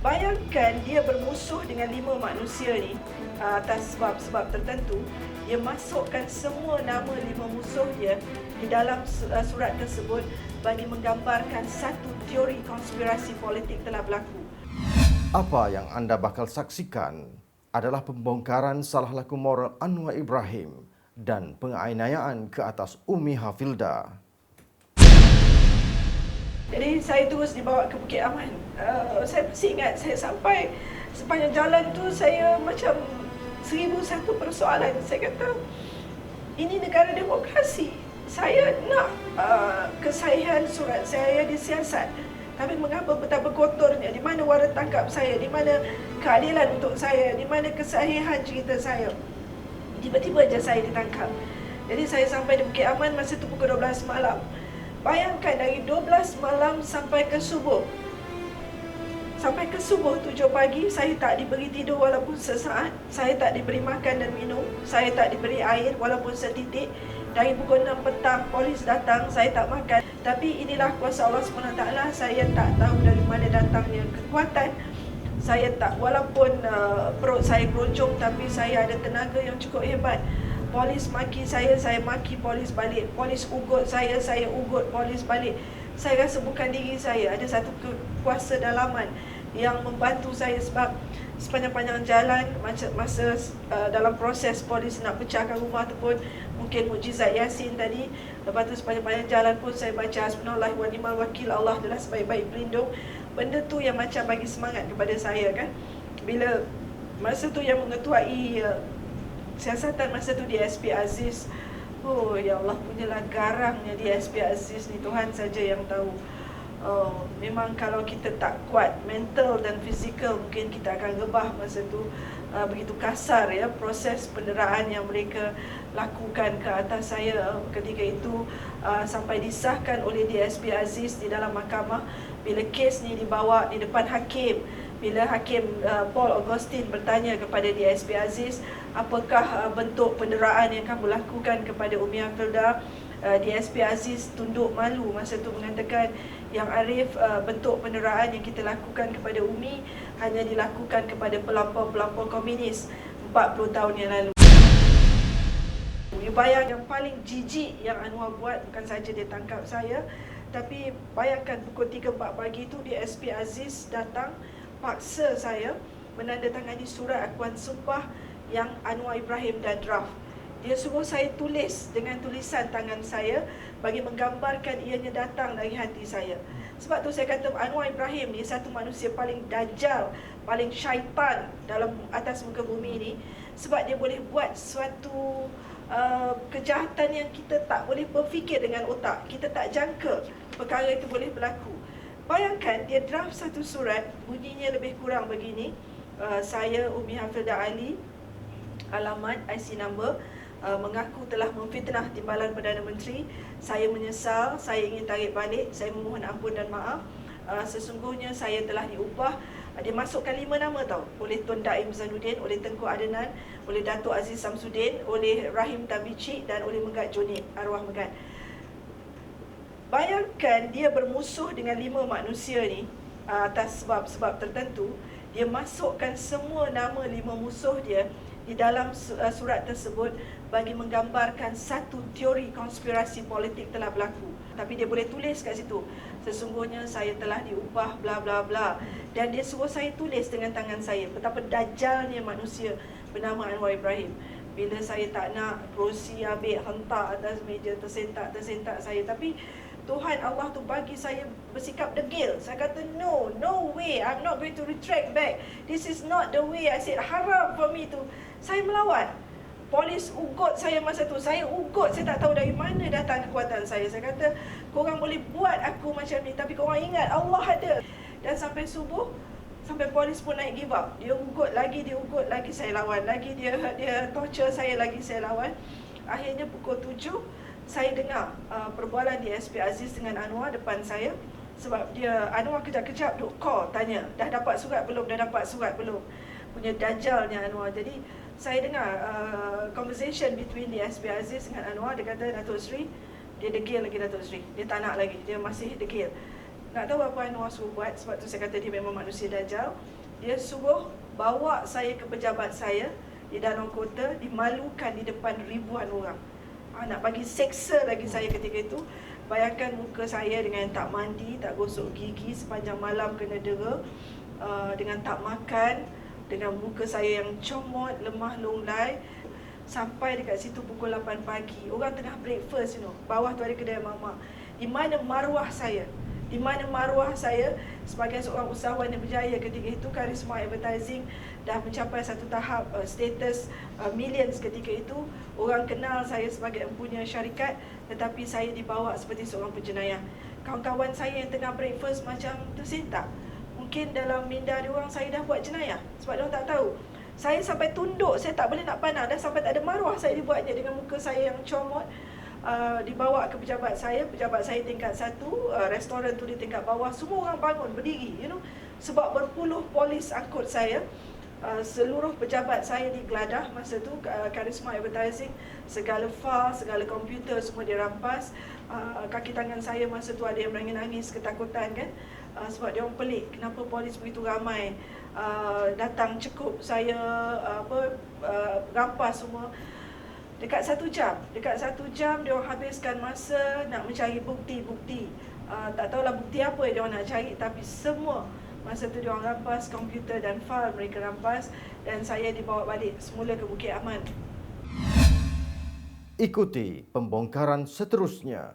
Bayangkan dia bermusuh dengan 5 manusia ni atas sebab-sebab tertentu. Dia masukkan semua nama 5 musuh dia di dalam surat tersebut bagi menggambarkan satu teori konspirasi politik telah berlaku. Apa yang anda bakal saksikan adalah pembongkaran salah laku moral Anwar Ibrahim dan penganiayaan ke atas Umi Hafilda. Jadi saya terus dibawa ke Bukit Aman. Saya masih ingat saya sampai sepanjang jalan tu saya macam 1001 persoalan. Saya kata, ini negara demokrasi. Saya nak kesahihan surat saya disiasat. Tapi mengapa betapa kotornya? Di mana waran tangkap saya? Di mana keadilan untuk saya? Di mana kesahihan cerita saya? Tiba-tiba je saya ditangkap. Jadi saya sampai di Bukit Aman masa tu pukul 12 malam. Bayangkan dari 12 malam sampai ke subuh. Sampai ke subuh 7 pagi, saya tak diberi tidur walaupun sesaat. Saya tak diberi makan dan minum. Saya tak diberi air walaupun setitik. Dari pukul 6 petang, polis datang, saya tak makan. Tapi inilah kuasa Allah SWT. Saya tak tahu dari mana datangnya kekuatan. Saya tak, walaupun perut saya keroncong, tapi saya ada tenaga yang cukup hebat. Polis maki saya maki polis balik. Polis ugut saya ugut polis balik. Saya rasa bukan diri saya. Ada satu kuasa dalaman yang membantu saya sebab sepanjang-panjang jalan masa dalam proses polis nak pecahkan rumah tu pun mungkin mukjizat Yasin tadi. Lepas tu sepanjang-panjang jalan pun saya baca Hasbunallah wa ni'mal wakil, Allah adalah sebaik-baik pelindung. Benda tu yang macam bagi semangat kepada saya kan. Bila masa tu yang mengetuai siasatan masa tu DSP Aziz. Oh ya Allah, punyalah garangnya DSP Aziz ni, Tuhan saja yang tahu. Memang kalau kita tak kuat mental dan fizikal, mungkin kita akan rebah masa tu. Begitu kasar ya proses penderaan yang mereka lakukan ke atas saya ketika itu, sampai disahkan oleh DSP Aziz di dalam mahkamah. Bila kes ni dibawa di depan hakim, bila Hakim Paul Augustine bertanya kepada DSP Aziz, apakah bentuk penderaan yang kamu lakukan kepada Umi Hafilda, DSP Aziz tunduk malu masa itu mengatakan, yang Arif, bentuk penderaan yang kita lakukan kepada Umi hanya dilakukan kepada pelampau-pelampau komunis 40 tahun yang lalu. Bayang yang paling jijik yang Anwar buat bukan saja dia tangkap saya, tapi bayangkan pukul 3-4 pagi itu DSP Aziz datang paksa saya menandatangani surat akuan sumpah yang Anwar Ibrahim dah draft. Dia suruh saya tulis dengan tulisan tangan saya bagi menggambarkan ianya datang dari hati saya. Sebab tu saya kata Anwar Ibrahim ni satu manusia paling dajjal, paling syaitan dalam atas muka bumi ni. Sebab dia boleh buat suatu kejahatan yang kita tak boleh berfikir dengan otak. Kita tak jangka perkara itu boleh berlaku. Bayangkan dia draft satu surat, bunyinya lebih kurang begini. Saya Umi Hafilda Ali, alamat, IC number, mengaku telah memfitnah Timbalan Perdana Menteri. Saya menyesal, saya ingin tarik balik, saya memohon ampun dan maaf. Sesungguhnya saya telah diupah. Dia masukkan 5 nama tau, oleh Tun Daim Zainuddin, oleh Tengku Adenan, oleh Datuk Aziz Samsudin, oleh Rahim Tabici dan oleh Megat Jonit, arwah Megat. Bayangkan dia bermusuh dengan 5 manusia ni atas sebab-sebab tertentu. Dia masukkan semua nama 5 musuh dia di dalam surat tersebut bagi menggambarkan satu teori konspirasi politik telah berlaku. Tapi dia boleh tulis kat situ, sesungguhnya saya telah diupah bla bla bla. Dan dia suruh saya tulis dengan tangan saya. Betapa dajjalnya manusia bernama Anwar Ibrahim. Bila saya tak nak, kerusi ambil hentak atas meja, tersentak saya. Tapi Tuhan Allah tu bagi saya bersikap degil. Saya kata no way, I'm not going to retract back. This is not the way. I said haram for me to. Saya melawan. Polis ugut saya masa tu. Saya ugut, saya tak tahu dari mana datang kekuatan saya. Saya kata korang boleh buat aku macam ni, tapi korang ingat Allah ada. Dan sampai subuh, sampai polis pun naik give up. Dia ugut lagi, saya lawan lagi. Dia torture saya lagi, saya lawan. Akhirnya pukul 7 saya dengar perbualan DSP Aziz dengan Anwar depan saya. Sebab dia, Anwar kejap-kejap duk call, tanya, dah dapat surat belum, punya dajjalnya Anwar. Jadi saya dengar conversation between DSP Aziz dengan Anwar. Dia kata, Datuk Seri, dia degil lagi Datuk Seri. Dia tak nak lagi, dia masih degil. Nak tahu apa Anwar suruh buat? Sebab tu saya kata dia memang manusia dajjal. Dia suruh bawa saya ke pejabat saya di Danau Kota, dimalukan di depan ribuan orang. Nak bagi seksa lagi saya ketika itu. Bayangkan muka saya dengan tak mandi, tak gosok gigi, sepanjang malam kena dera, dengan tak makan, dengan muka saya yang comot, lemah lunglai. Sampai dekat situ pukul 8 pagi. Orang tengah breakfast, bawah tu ada kedai mamak. Di mana maruah saya? Di mana maruah saya sebagai seorang usahawan yang berjaya ketika itu? Karisma Advertising dah mencapai satu tahap status millions ketika itu. Orang kenal saya sebagai empunya syarikat, tetapi saya dibawa seperti seorang penjenayah. Kawan-kawan saya yang tengah breakfast macam tersentak. Mungkin dalam minda diorang saya dah buat jenayah sebab diorang tak tahu. Saya sampai tunduk, saya tak boleh nak pandang, dan sampai tak ada maruah saya dibuatnya dengan muka saya yang comot. Dibawa ke pejabat saya tingkat 1, restoran tu di tingkat bawah. Semua orang bangun, berdiri, sebab berpuluh polis angkut saya. Seluruh pejabat saya digeladah masa tu, Karisma Advertising, segala file, segala komputer semua dirampas. Kaki tangan saya masa tu ada yang menangis ketakutan kan, sebab dia orang pelik kenapa polis begitu ramai datang cekup saya, rampas semua. Dekat 1 jam dia orang habiskan masa nak mencari bukti-bukti. Tak tahulah bukti apa yang dia orang nak cari, tapi semua masa tu dia orang rampas komputer dan fail mereka rampas, dan saya dibawa balik semula ke Bukit Aman. Ikuti pembongkaran seterusnya.